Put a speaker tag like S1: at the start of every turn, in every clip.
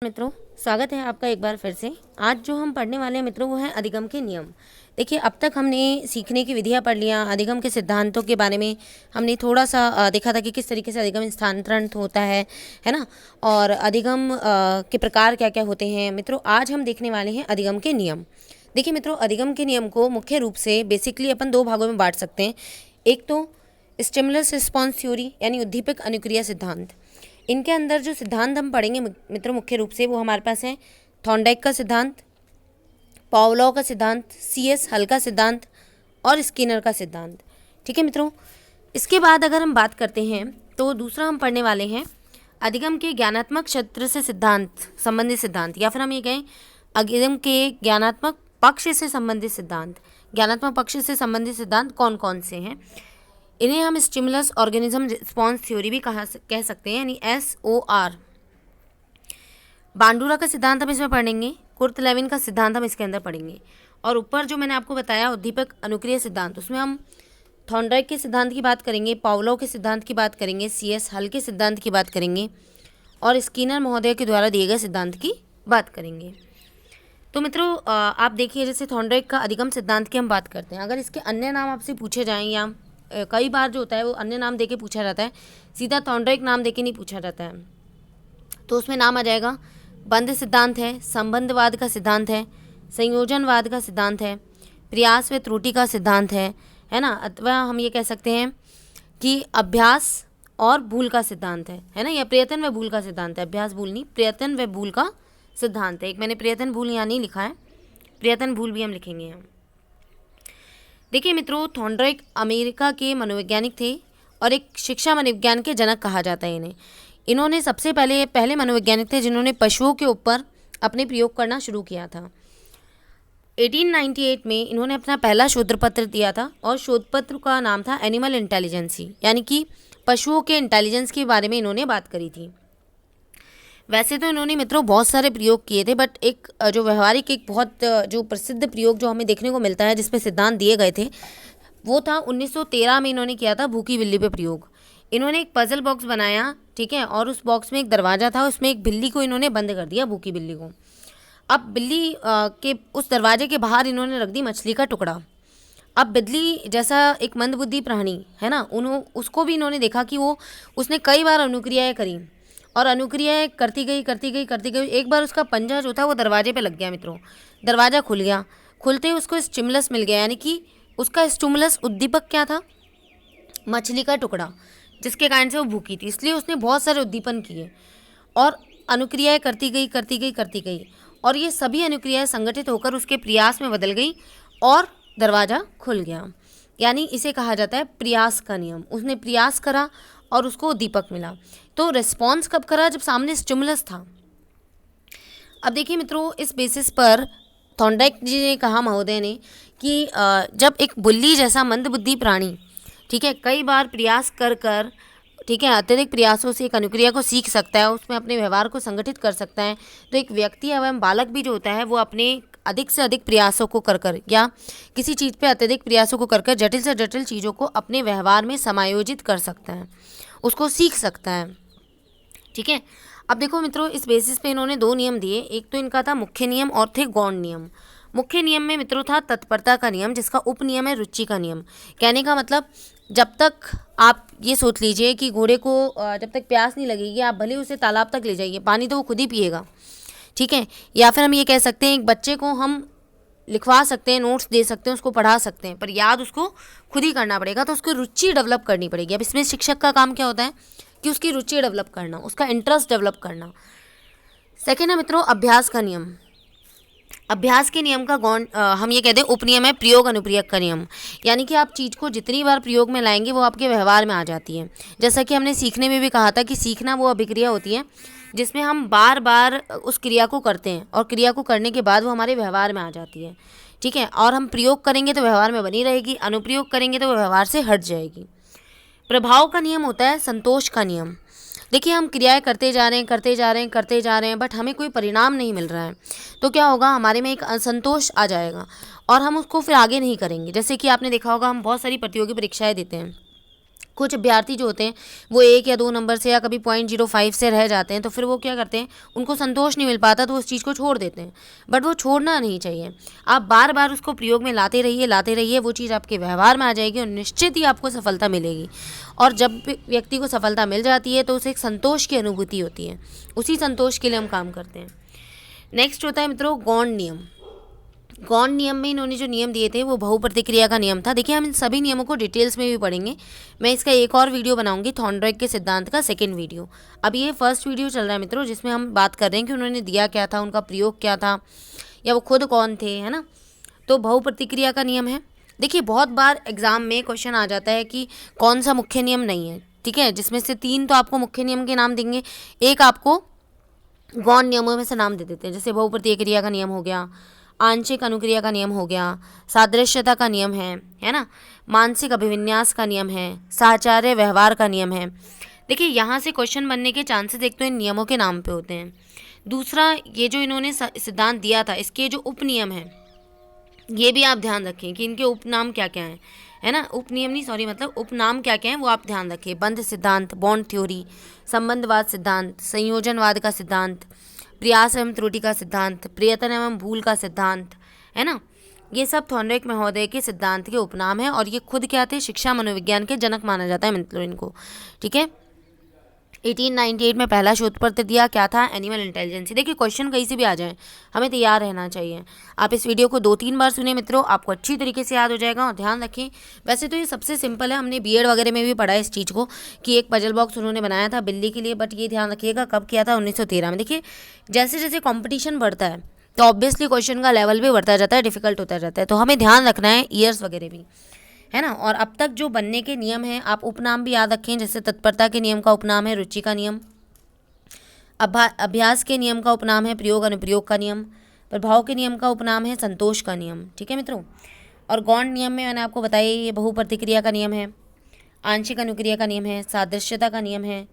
S1: मित्रों, स्वागत है आपका एक बार फिर से। आज जो हम पढ़ने वाले हैं मित्रों वो है अधिगम के नियम। देखिए, अब तक हमने सीखने की विधियां पढ़ लिया, अधिगम के सिद्धांतों के बारे में हमने थोड़ा सा देखा था कि किस तरीके से अधिगम स्थानांतरण होता है ना, और अधिगम के प्रकार क्या क्या होते हैं। मित्रों, आज हम देखने वाले हैं अधिगम के नियम। देखिए मित्रों, अधिगम के नियम को मुख्य रूप से बेसिकली अपन दो भागों में बांट सकते हैं। एक तो स्टिमुलस रिस्पॉन्स थ्योरी यानी उद्दीपक अनुक्रिया सिद्धांत। इनके अंदर जो सिद्धांत हम पढ़ेंगे मित्रों मुख्य रूप से वो हमारे पास है थॉर्नडाइक का सिद्धांत, पावलोव का सिद्धांत, CS हल का सिद्धांत और स्किनर का सिद्धांत। ठीक है मित्रों, इसके बाद अगर हम बात करते हैं तो दूसरा हम पढ़ने वाले हैं अधिगम के ज्ञानात्मक क्षेत्र से सिद्धांत संबंधित सिद्धांत, या फिर हम ये कहें अधिगम के ज्ञानात्मक पक्ष से संबंधित सिद्धांत। ज्ञानात्मक पक्ष से संबंधित सिद्धांत कौन कौन से हैं? इन्हें हम स्टिमुलस ऑर्गेनिज्म रिस्पॉन्स थ्योरी भी कह सकते हैं, यानी SOR। बांडुरा का सिद्धांत हम इसमें पढ़ेंगे, कुर्ट लेविन का सिद्धांत हम इसके अंदर पढ़ेंगे, और ऊपर जो मैंने आपको बताया उद्दीपक अनुक्रिया सिद्धांत, उसमें हम थॉर्नडाइक के सिद्धांत की बात करेंगे, पावलोव के सिद्धांत की बात करेंगे, CS हल के सिद्धांत की बात करेंगे और स्किनर महोदय के द्वारा दिए गए सिद्धांत की बात करेंगे। तो मित्रों, आप देखिए, जैसे थॉर्नडाइक का अधिगम सिद्धांत की हम बात करते हैं, अगर इसके अन्य नाम आपसे पूछे जाएँ या कई बार जो होता है वो अन्य नाम देके पूछा जाता है, सीधा थॉर्नडाइक नाम देके नहीं पूछा जाता है, तो उसमें नाम आ जाएगा बंध सिद्धांत है, संबंधवाद का सिद्धांत है, संयोजनवाद का सिद्धांत है, प्रयास व त्रुटि का सिद्धांत है ना, अथवा हम ये कह सकते हैं कि अभ्यास और भूल का सिद्धांत है ना, या प्रयत्न व भूल का सिद्धांत है। अभ्यास भूल नहीं, प्रयत्न व भूल का सिद्धांत है। एक मैंने प्रयत्न भूल यहाँ नहीं लिखा है, प्रयत्न भूल भी हम लिखेंगे हम। देखिए मित्रों, थॉर्नडाइक अमेरिका के मनोवैज्ञानिक थे और एक शिक्षा मनोविज्ञान के जनक कहा जाता है इन्हें। इन्होंने सबसे पहले मनोवैज्ञानिक थे जिन्होंने पशुओं के ऊपर अपने प्रयोग करना शुरू किया था। 1898 में इन्होंने अपना पहला शोध पत्र दिया था और शोध पत्र का नाम था एनिमल इंटेलिजेंसी, यानी कि पशुओं के इंटेलिजेंस के बारे में इन्होंने बात करी थी। वैसे तो इन्होंने मित्रों बहुत सारे प्रयोग किए थे, बट एक जो व्यवहारिक एक बहुत जो प्रसिद्ध प्रयोग जो हमें देखने को मिलता है जिसमें सिद्धांत दिए गए थे, वो था 1913 में इन्होंने किया था भूखी बिल्ली पे प्रयोग। इन्होंने एक पजल बॉक्स बनाया, ठीक है, और उस बॉक्स में एक दरवाज़ा था, उसमें एक बिल्ली को इन्होंने बंद कर दिया, भूखी बिल्ली को। अब बिल्ली के उस दरवाजे के बाहर इन्होंने रख दी मछली का टुकड़ा। अब बिल्ली जैसा एक मंदबुद्धि प्राणी है ना, उसको भी इन्होंने देखा कि उसने कई बार अनुक्रियाएँ करी और अनुक्रियाएँ करती गई। एक बार उसका पंजा जो था वो दरवाजे पे लग गया मित्रों, दरवाज़ा खुल गया। खुलते ही उसको स्टिमुलस मिल गया, यानी कि उसका स्टिमुलस उद्दीपक क्या था? मछली का टुकड़ा, जिसके कारण से वो भूखी थी, इसलिए उसने बहुत सारे उद्दीपन किए और अनुक्रियाएँ करती गई और ये सभी अनुक्रियाएँ संगठित होकर उसके प्रयास में बदल गई और दरवाज़ा खुल गया। यानी इसे कहा जाता है प्रयास का नियम। उसने प्रयास करा और उसको उद्दीपक मिला। तो रिस्पॉन्स कब करा? जब सामने स्टिमुलस था। अब देखिए मित्रों, इस बेसिस पर थॉर्नडाइक जी ने कहा, महोदय ने, कि जब एक बिल्ली जैसा मंदबुद्धि प्राणी, ठीक है, कई बार प्रयास कर ठीक है, अत्यधिक प्रयासों से एक अनुक्रिया को सीख सकता है, उसमें अपने व्यवहार को संगठित कर सकता है, तो एक व्यक्ति एवं बालक भी जो होता है वो अपने अधिक से अधिक प्रयासों को कर या किसी चीज़ पे अत्यधिक प्रयासों को कर जटिल से जटिल चीज़ों को अपने व्यवहार में समायोजित कर सकता है, उसको सीख सकता है। ठीक है, अब देखो मित्रों, इस बेसिस पे इन्होंने दो नियम दिए। एक तो इनका था मुख्य नियम और थे गौण नियम। मुख्य नियम में मित्रों था तत्परता का नियम, जिसका उपनियम है रुचि का नियम। कहने का मतलब, जब तक आप ये सोच लीजिए कि घोड़े को जब तक प्यास नहीं लगेगी, आप भले उसे तालाब तक ले जाइए, पानी तो वो खुद ही पिएगा। ठीक है, या फिर हम ये कह सकते हैं एक बच्चे को हम लिखवा सकते हैं, नोट्स दे सकते हैं, उसको पढ़ा सकते हैं, पर याद उसको खुद ही करना पड़ेगा, तो उसकी रुचि डेवलप करनी पड़ेगी। अब इसमें शिक्षक का काम क्या होता है कि उसकी रुचि डेवलप करना, उसका इंटरेस्ट डेवलप करना। सेकेंड है मित्रों अभ्यास का नियम। अभ्यास के नियम का गौण हम ये कहते हैं उपनियम है प्रयोग अनुप्रयोग का नियम, यानी कि आप चीज़ को जितनी बार प्रयोग में लाएंगे वो आपके व्यवहार में आ जाती है। जैसा कि हमने सीखने में भी कहा था कि सीखना वो अभिक्रिया होती है जिसमें हम बार बार उस क्रिया को करते हैं और क्रिया को करने के बाद वो हमारे व्यवहार में आ जाती है। ठीक है, और हम प्रयोग करेंगे तो व्यवहार में बनी रहेगी, अनुप्रयोग करेंगे तो वो व्यवहार से हट जाएगी। प्रभाव का नियम होता है संतोष का नियम। देखिए, हम क्रियाएं करते जा रहे हैं, बट हमें कोई परिणाम नहीं मिल रहा है, तो क्या होगा, हमारे में एक असंतोष आ जाएगा और हम उसको फिर आगे नहीं करेंगे। जैसे कि आपने देखा होगा, हम बहुत सारी प्रतियोगी परीक्षाएं देते हैं, कुछ अभ्यर्थी जो होते हैं वो 1 या 2 नंबर से या कभी 0.05 से रह जाते हैं, तो फिर वो क्या करते हैं, उनको संतोष नहीं मिल पाता तो उस चीज़ को छोड़ देते हैं। बट वो छोड़ना नहीं चाहिए, आप बार बार उसको प्रयोग में लाते रहिए, वो चीज़ आपके व्यवहार में आ जाएगी और निश्चित ही आपको सफलता मिलेगी। और जब व्यक्ति को सफलता मिल जाती है तो उसे एक संतोष की अनुभूति होती है, उसी संतोष के लिए हम काम करते हैं। नेक्स्ट होता है मित्रों गौण नियम। गौण नियम में इन्होंने जो नियम दिए थे वो बहुप्रतिक्रिया का नियम था। देखिए हम इन सभी नियमों को डिटेल्स में भी पढ़ेंगे, मैं इसका एक और वीडियो बनाऊंगी थॉर्नडाइक के सिद्धांत का सेकंड वीडियो। अब ये फर्स्ट वीडियो चल रहा है मित्रों, जिसमें हम बात कर रहे हैं कि उन्होंने दिया क्या था, उनका प्रयोग क्या था, या वो खुद कौन थे, है ना। तो बहुप्रतिक्रिया का नियम है। देखिए बहुत बार एग्जाम में क्वेश्चन आ जाता है कि कौन सा मुख्य नियम नहीं है, ठीक है, जिसमें से 3 तो आपको मुख्य नियम के नाम देंगे, एक आपको गौण नियमों में से नाम दे देते हैं, जैसे बहुप्रतिक्रिया का नियम हो गया, आंशिक अनुक्रिया का नियम हो गया, सादृश्यता का नियम है ना, मानसिक अभिविन्यास का नियम है, साहचर्य व्यवहार का नियम है। देखिए यहाँ से क्वेश्चन बनने के चांसेस एक तो इन नियमों के नाम पे होते हैं। दूसरा, ये जो इन्होंने सिद्धांत दिया था इसके जो उपनियम हैं ये भी आप ध्यान रखें कि इनके उपनाम क्या क्या हैं, है ना, उपनियम नहीं सॉरी मतलब उपनाम क्या क्या हैं वो आप ध्यान रखें। बंध सिद्धांत, बॉन्ड थ्योरी, संबंधवाद सिद्धांत, संयोजनवाद का सिद्धांत, प्रयास एवं त्रुटि का सिद्धांत, प्रयत्न एवं भूल का सिद्धांत, है ना, ये सब थॉर्नडाइक महोदय के सिद्धांत के उपनाम है। और ये खुद क्या थे, शिक्षा मनोविज्ञान के जनक माना जाता है मित्रों इनको, ठीक है। 1898 में पहला शोध पत्र दिया, क्या था, एनिमल इंटेलिजेंसी। देखिए क्वेश्चन कहीं से भी आ जाए, हमें तैयार रहना चाहिए। आप इस वीडियो को 2-3 बार सुने मित्रों, आपको अच्छी तरीके से याद हो जाएगा। और ध्यान रखें, वैसे तो ये सबसे सिंपल है, हमने बीएड वगैरह में भी पढ़ा है इस चीज़ को कि एक पजल बॉक्स उन्होंने बनाया था बिल्ली के लिए, बट ये ध्यान रखिएगा कब किया था, 1913 में। देखिए जैसे जैसे कॉम्पिटिशन बढ़ता है तो ऑब्वियसली क्वेश्चन का लेवल भी बढ़ता जाता है, डिफिकल्ट होता जाता है, तो हमें ध्यान रखना है ईयर्स वगैरह भी, है ना। और अब तक जो बनने के नियम हैं आप उपनाम भी याद रखें, जैसे तत्परता के नियम का उपनाम है रुचि का नियम, अभ्यास के नियम का उपनाम है प्रयोग अनुप्रयोग का नियम, प्रभाव के नियम का उपनाम है संतोष का नियम, ठीक है मित्रों। और गौण नियम में मैंने आपको बताया ये बहुप्रतिक्रिया का नियम है, आंशिक अनुक्रिया का नियम है, सादृश्यता का नियम है,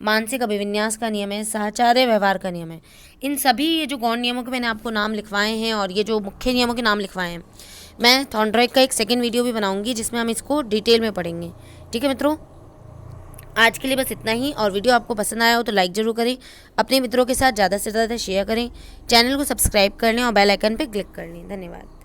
S1: मानसिक अभिविन्यास का नियम है, साहचर्य व्यवहार का नियम है। इन सभी ये जो गौण नियमों के मैंने आपको नाम लिखवाए हैं और ये जो मुख्य नियमों के नाम लिखवाए हैं, मैं थॉर्नडाइक का एक सेकेंड वीडियो भी बनाऊंगी जिसमें हम इसको डिटेल में पढ़ेंगे, ठीक है मित्रों। आज के लिए बस इतना ही, और वीडियो आपको पसंद आया हो तो लाइक ज़रूर करें, अपने मित्रों के साथ ज़्यादा से ज़्यादा शेयर करें, चैनल को सब्सक्राइब कर लें और बेल आइकन पर क्लिक कर लें। धन्यवाद।